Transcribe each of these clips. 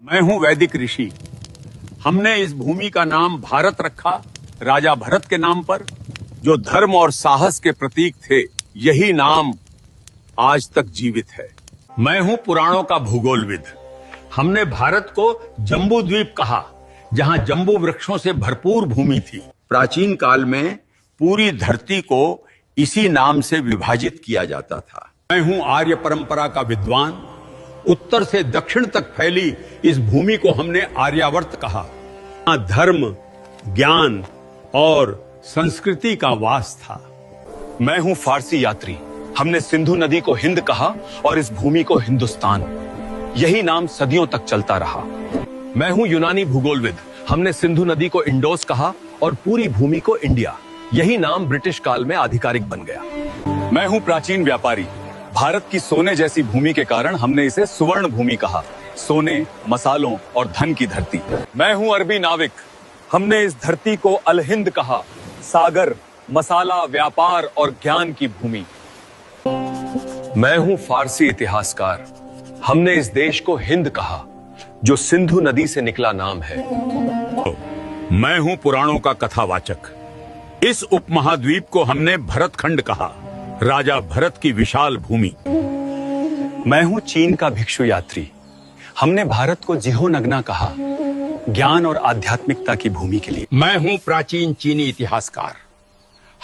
मैं हूं वैदिक ऋषि। हमने इस भूमि का नाम भारत रखा राजा भरत के नाम पर, जो धर्म और साहस के प्रतीक थे। यही नाम आज तक जीवित है। मैं हूं पुराणों का भूगोलविद। हमने भारत को जम्बू द्वीप कहा, जहां जम्बू वृक्षों से भरपूर भूमि थी। प्राचीन काल में पूरी धरती को इसी नाम से विभाजित किया जाता था। मैं हूं आर्य परंपरा का विद्वान। उत्तर से दक्षिण तक फैली इस भूमि को हमने आर्यावर्त कहा। यहाँ धर्म, ज्ञान और संस्कृति का वास था। मैं हूं फारसी यात्री। हमने सिंधु नदी को हिंद कहा और इस भूमि को हिंदुस्तान। यही नाम सदियों तक चलता रहा। मैं हूं यूनानी भूगोलविद। हमने सिंधु नदी को इंडोस कहा और पूरी भूमि को इंडिया। यही नाम ब्रिटिश काल में आधिकारिक बन गया। मैं हूं प्राचीन व्यापारी। भारत की सोने जैसी भूमि के कारण हमने इसे सुवर्ण भूमि कहा। सोने, मसालों और धन की धरती। मैं हूं अरबी नाविक। हमने इस धरती को अल हिंद कहा। सागर, मसाला, व्यापार और ज्ञान की भूमि। मैं हूं फारसी इतिहासकार। हमने इस देश को हिंद कहा, जो सिंधु नदी से निकला नाम है। मैं हूं पुराणों का कथावाचक। इस उपमहाद्वीप को हमने भरतखंड कहा, राजा भरत की विशाल भूमि। मैं हूं चीन का भिक्षु यात्री। हमने भारत को जिहोनगना कहा, ज्ञान और आध्यात्मिकता की भूमि के लिए। मैं हूं प्राचीन चीनी इतिहासकार।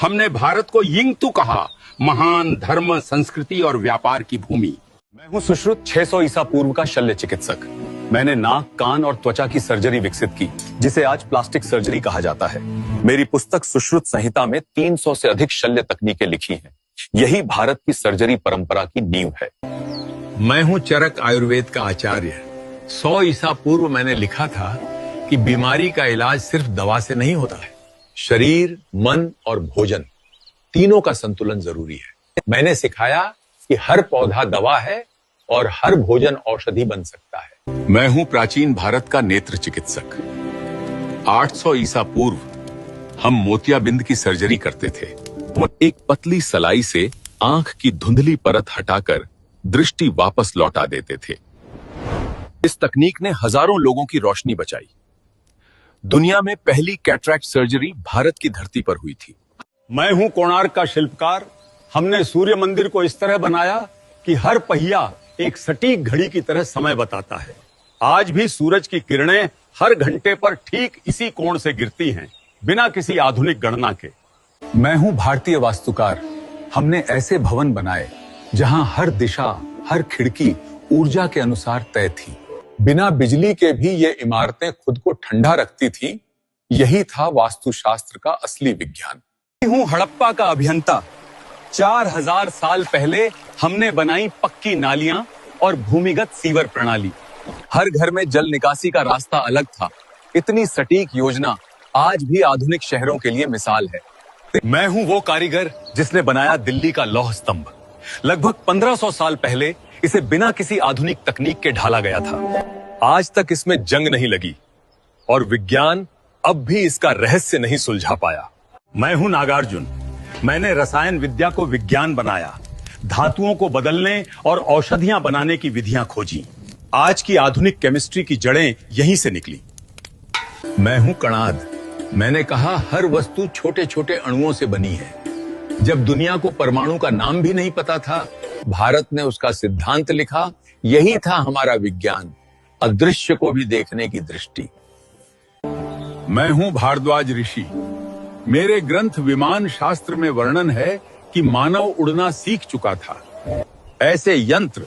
हमने भारत को यिंगतू कहा, महान धर्म, संस्कृति और व्यापार की भूमि। मैं हूं सुश्रुत 600 ईसा पूर्व का शल्य चिकित्सक। मैंने नाक, कान और त्वचा की सर्जरी विकसित की, जिसे आज प्लास्टिक सर्जरी कहा जाता है। मेरी पुस्तक सुश्रुत संहिता में 300 से अधिक शल्य तकनीकें लिखी हैं। यही भारत की सर्जरी परंपरा की नींव है। मैं हूं चरक आयुर्वेद का आचार्य। 100 ईसा पूर्व मैंने लिखा था कि बीमारी का इलाज सिर्फ दवा से नहीं होता है। शरीर, मन और भोजन, तीनों का संतुलन जरूरी है। मैंने सिखाया कि हर पौधा दवा है और हर भोजन औषधि बन सकता है। मैं हूं प्राचीन भारत का नेत्र चिकित्सक। 800 ईसा पूर्व हम मोतियाबिंद की सर्जरी करते थे। एक पतली सलाई से आंख की धुंधली परत हटाकर दृष्टि वापस लौटा देते थे। इस तकनीक ने हजारों लोगों की रोशनी बचाई। दुनिया में पहली कैटरैक्ट सर्जरी भारत की धरती पर हुई थी। मैं हूं कोणार्क का शिल्पकार। हमने सूर्य मंदिर को इस तरह बनाया कि हर पहिया एक सटीक घड़ी की तरह समय बताता है। आज भी सूरज की किरणें हर घंटे पर ठीक इसी कोण से गिरती हैं, बिना किसी आधुनिक गणना के। मैं हूं भारतीय वास्तुकार। हमने ऐसे भवन बनाए जहां हर दिशा, हर खिड़की ऊर्जा के अनुसार तय थी। बिना बिजली के भी ये इमारतें खुद को ठंडा रखती थी। यही था वास्तुशास्त्र का असली विज्ञान। मैं हूं हड़प्पा का अभियंता। 4000 साल पहले हमने बनाई पक्की नालियां और भूमिगत सीवर प्रणाली। हर घर में जल निकासी का रास्ता अलग था। इतनी सटीक योजना आज भी आधुनिक शहरों के लिए मिसाल है। मैं हूं वो कारीगर जिसने बनाया दिल्ली का लौह स्तंभ। लगभग 1500 साल पहले इसे बिना किसी आधुनिक तकनीक के ढाला गया था। आज तक इसमें जंग नहीं लगी और विज्ञान अब भी इसका रहस्य नहीं सुलझा पाया। मैं हूं नागार्जुन। मैंने रसायन विद्या को विज्ञान बनाया, धातुओं को बदलने और औषधियां बनाने की विधियां खोजी। आज की आधुनिक केमिस्ट्री की जड़ें यहीं से निकली। मैं हूं कणाद। मैंने कहा हर वस्तु छोटे छोटे अणुओं से बनी है। जब दुनिया को परमाणु का नाम भी नहीं पता था, भारत ने उसका सिद्धांत लिखा। यही था हमारा विज्ञान, अदृश्य को भी देखने की दृष्टि। मैं हूं भारद्वाज ऋषि। मेरे ग्रंथ विमान शास्त्र में वर्णन है कि मानव उड़ना सीख चुका था। ऐसे यंत्र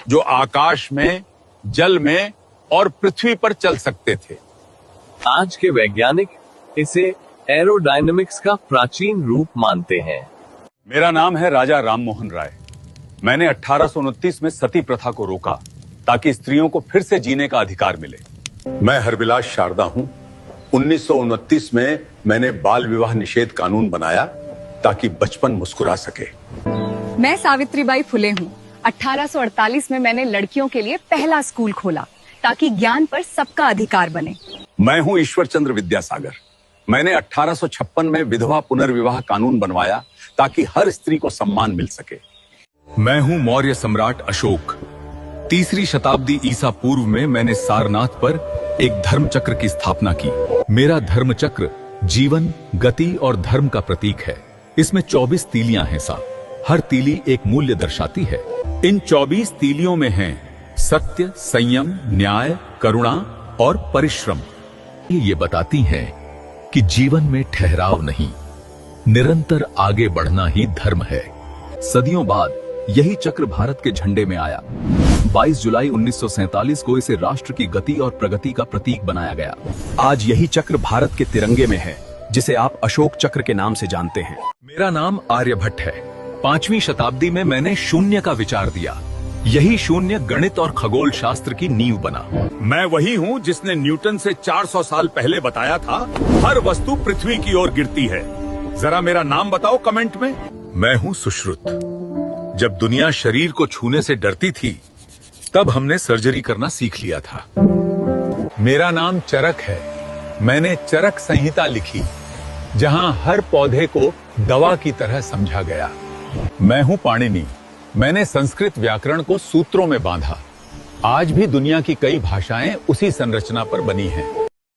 जो आकाश में, जल में और पृथ्वी पर चल सकते थे। आज के वैज्ञानिक इसे एरोडायनामिक्स का प्राचीन रूप मानते हैं। मेरा नाम है राजा राममोहन राय। मैंने 1829 में सती प्रथा को रोका ताकि स्त्रियों को फिर से जीने का अधिकार मिले। मैं हरविलास शारदा हूं। 1929 में मैंने बाल विवाह निषेध कानून बनाया ताकि बचपन मुस्कुरा सके। मैं सावित्रीबाई फुले हूँ। 1848 में मैंने लड़कियों के लिए पहला स्कूल खोला ताकि ज्ञान पर सबका अधिकार बने। मैं हूं ईश्वर चंद्र विद्यासागर। मैंने 1856 में विधवा पुनर्विवाह कानून बनवाया ताकि हर स्त्री को सम्मान मिल सके। मैं हूं मौर्य सम्राट अशोक। 3री शताब्दी ईसा पूर्व में मैंने सारनाथ पर एक धर्म चक्र की स्थापना की। मेरा धर्म चक्र जीवन, गति और धर्म का प्रतीक है। इसमें 24 तीलियां हैं साहब। हर तीली एक मूल्य दर्शाती है। इन 24 तीलियों में हैं सत्य, संयम, न्याय, करुणा और परिश्रम। ये बताती हैं कि जीवन में ठहराव नहीं, निरंतर आगे बढ़ना ही धर्म है। सदियों बाद यही चक्र भारत के झंडे में आया। 22 जुलाई 1947 को इसे राष्ट्र की गति और प्रगति का प्रतीक बनाया गया। आज यही चक्र भारत के तिरंगे में है, जिसे आप अशोक चक्र के नाम से जानते हैं। मेरा नाम आर्यभट्ट है। 5वीं शताब्दी में मैंने शून्य का विचार दिया। यही शून्य गणित और खगोल शास्त्र की नींव बना। मैं वही हूँ जिसने न्यूटन से 400 साल पहले बताया था, हर वस्तु पृथ्वी की ओर गिरती है। जरा मेरा नाम बताओ कमेंट में। मैं हूँ सुश्रुत। जब दुनिया शरीर को छूने से डरती थी, तब हमने सर्जरी करना सीख लिया था। मेरा नाम चरक है। मैंने चरक संहिता लिखी, जहां हर पौधे को दवा की तरह समझा गया। मैं हूं पाणिनि। मैंने संस्कृत व्याकरण को सूत्रों में बांधा। आज भी दुनिया की कई भाषाएं उसी संरचना पर बनी हैं।